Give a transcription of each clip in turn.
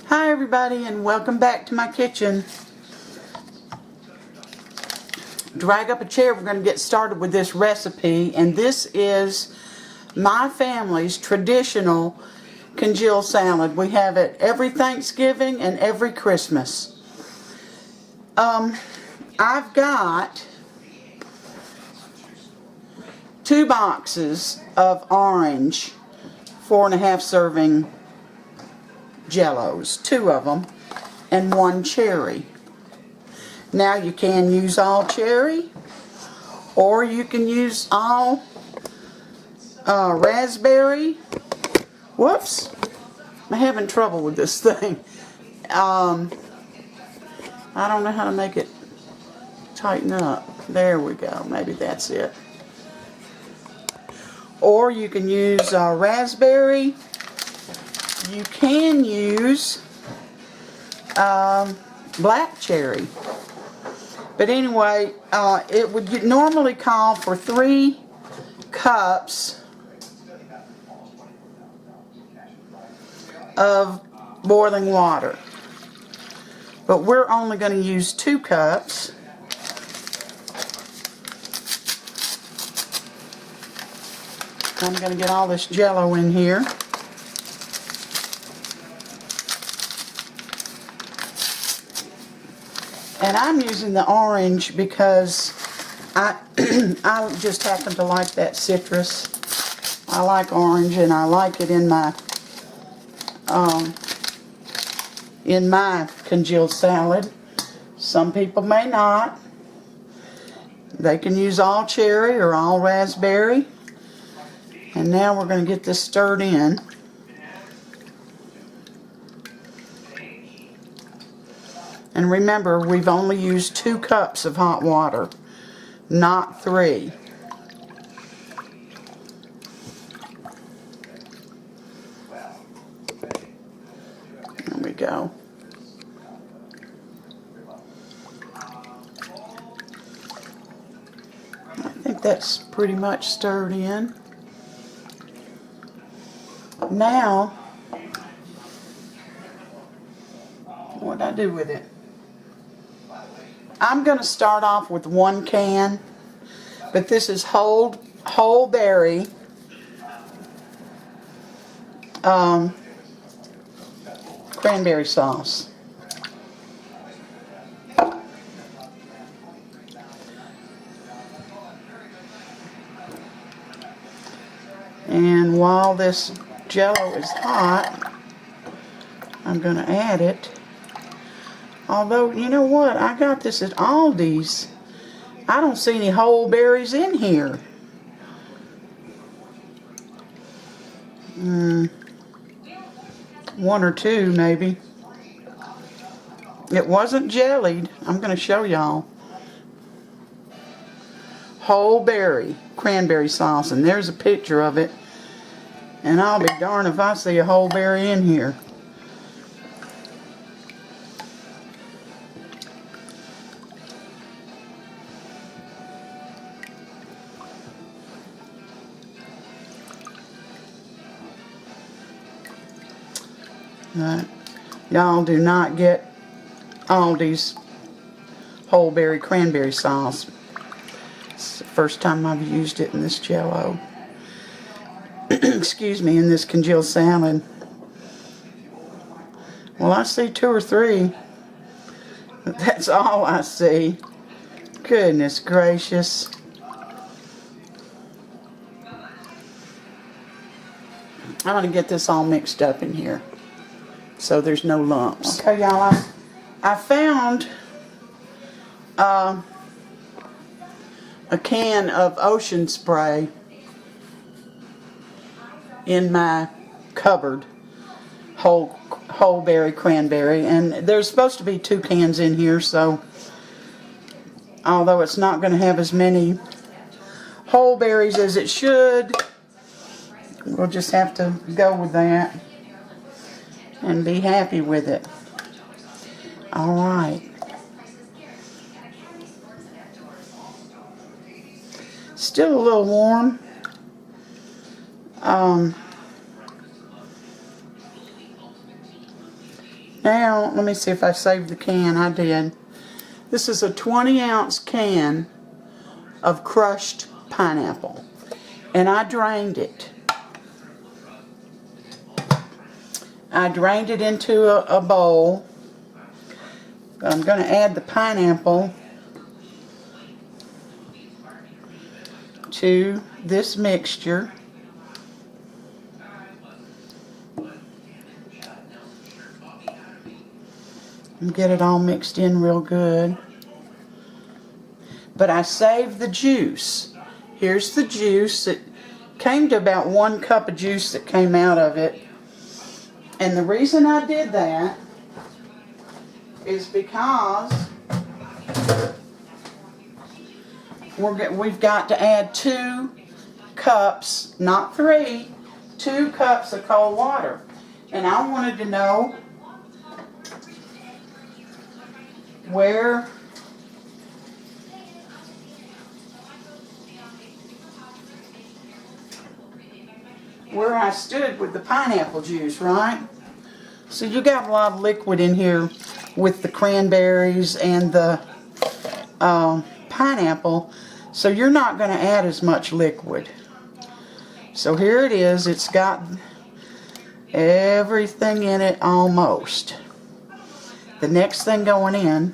Hi everybody, and welcome back to my kitchen. Drag up a chair, we're going to get started with this recipe, and this is my family's traditional congealed salad. We have it every Thanksgiving and every Christmas. I've got 2 boxes of orange 4.5 serving jellos, 2 of them, and 1 cherry. Now you can use all cherry, or you can use all raspberry. Whoops, I'm having trouble with this thing. I don't know how to make it tighten up. There we go, maybe that's it. Or you can use raspberry. You can use black cherry. But anyway, it would normally call for 3 cups of boiling water. But we're only going to use 2 cups. I'm going to get all this jello in here. And I'm using the orange because I just happen to like that citrus. I like orange, and I like it in my congealed salad. Some people may not. They can use all cherry or all raspberry. And now we're going to get this stirred in. And remember, we've only used 2 cups of hot water, not 3. There we go. I think that's pretty much stirred in. Now, what did I do with it? I'm going to start off with 1 can, but this is whole berry cranberry sauce. And while this jello is hot, I'm going to add it. Although, you know what? I got this at Aldi's. I don't see any whole berries in here. 1 or 2, maybe. It wasn't jellied. I'm going to show y'all. Whole berry cranberry sauce. And there's a picture of it. And I'll be darned if I see a whole berry in here. Y'all do not get Aldi's whole berry cranberry sauce. It's the first time I've used it in this jello. Excuse me, in this congealed salad. Well, I see 2 or 3. But that's all I see. Goodness gracious. I'm going to get this all mixed up in here so there's no lumps. Okay, y'all, I found a can of ocean spray in my cupboard, whole berry cranberry, and there's supposed to be 2 cans in here, so although it's not going to have as many whole berries as it should, we'll just have to go with that and be happy with it. Alright. Still a little warm. Now, let me see if I saved the can. I did. This is a 20-ounce can of crushed pineapple. And I drained it. I drained it into a bowl. I'm going to add the pineapple to this mixture. And get it all mixed in real good. But I saved the juice. Here's the juice. It came to about 1 cup of juice that came out of it. And the reason I did that is because we've got to add 2 cups, not 3, 2 cups of cold water. And I wanted to know where I stood with the pineapple juice, right? So you got a lot of liquid in here with the cranberries and the pineapple, so you're not going to add as much liquid. So here it is. It's got everything in it almost. The next thing going in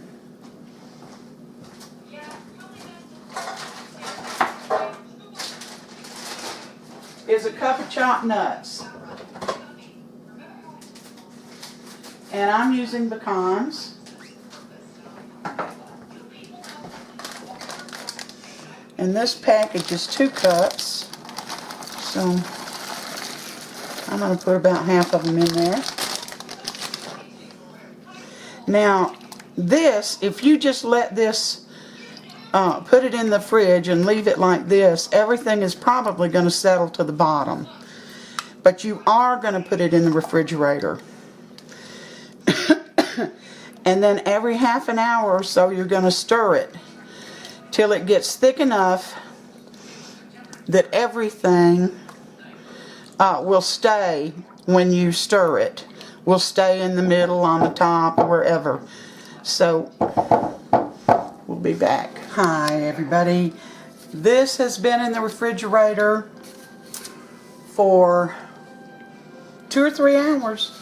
is a cup of chopped nuts. And I'm using pecans. And this package is 2 cups. So I'm going to put about half of them in there. Now, this, if you just let this, put it in the fridge and leave it like this, everything is probably going to settle to the bottom. But you are going to put it in the refrigerator. And then every half an hour or so, you're going to stir it till it gets thick enough that everything will stay when you stir it. Will stay in the middle, on the top, or wherever. So, we'll be back. Hi, everybody. This has been in the refrigerator for 2 or 3 hours.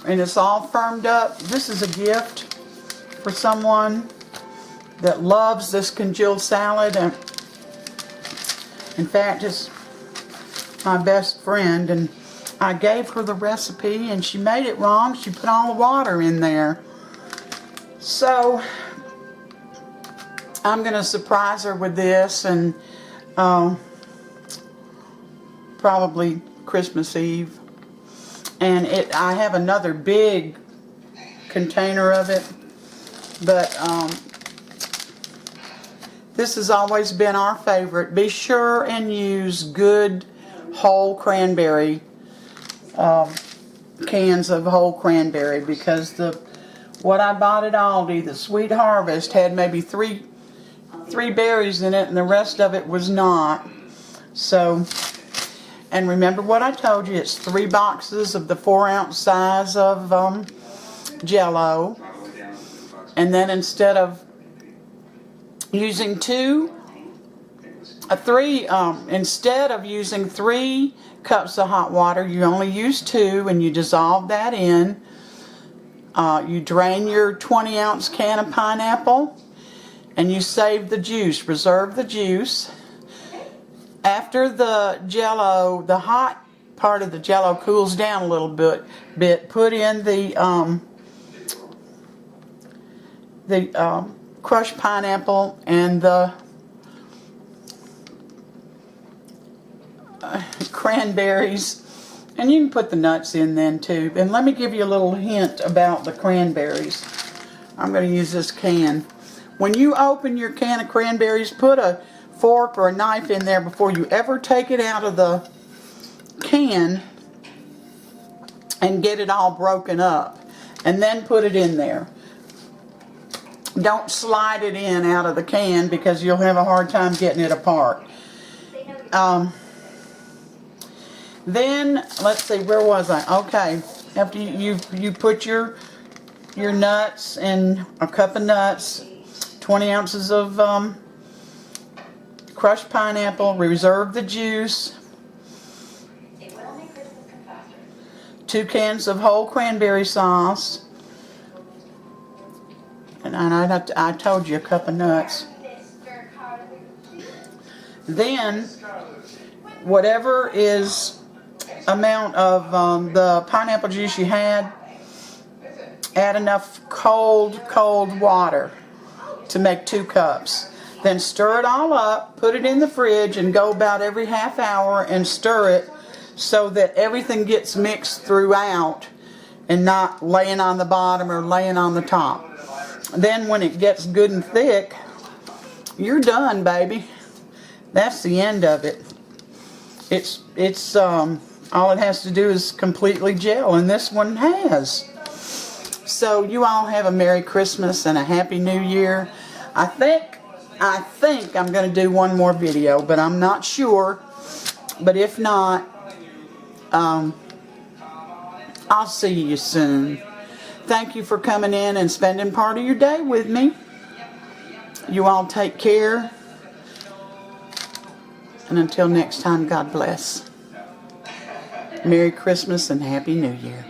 And it's all firmed up. This is a gift for someone that loves this congealed salad. And in fact, it's my best friend, and I gave her the recipe and she made it wrong. She put all the water in there. So I'm going to surprise her with this, and probably Christmas Eve. And I have another big container of it, but this has always been our favorite. Be sure and use good whole cranberry, cans of whole cranberry, because what I bought at Aldi, the Sweet Harvest, had maybe three berries in it, and the rest of it was not. So, and remember what I told you, it's 3 boxes of the 4-ounce size of jello. And then instead of using instead of using 3 cups of hot water, you only use 2, and you dissolve that in. You drain your 20-ounce can of pineapple, and you save the juice, reserve the juice. After the jello, the hot part of the jello cools down a little bit, put in the crushed pineapple and the cranberries, and you can put the nuts in then too. And let me give you a little hint about the cranberries. I'm going to use this can. When you open your can of cranberries, put a fork or a knife in there before you ever take it out of the can and get it all broken up, and then put it in there. Don't slide it in out of the can, because you'll have a hard time getting it apart. Then, let's see, where was I? Okay, after you put your your nuts and a cup of nuts, 20 ounces of crushed pineapple, reserve the juice, 2 cans of whole cranberry sauce, and I told you a cup of nuts. Then, whatever is amount of the pineapple juice you had, add enough cold water to make 2 cups. Then stir it all up, put it in the fridge, and go about every half hour and stir it so that everything gets mixed throughout and not laying on the bottom or laying on the top. Then when it gets good and thick, you're done, baby. That's the end of it. It's all it has to do is completely gel, and this one has. So you all have a Merry Christmas and a Happy New Year. I think I'm going to do one more video, but I'm not sure. But if not, I'll see you soon. Thank you for coming in and spending part of your day with me. You all take care. And until next time, God bless. Merry Christmas and Happy New Year.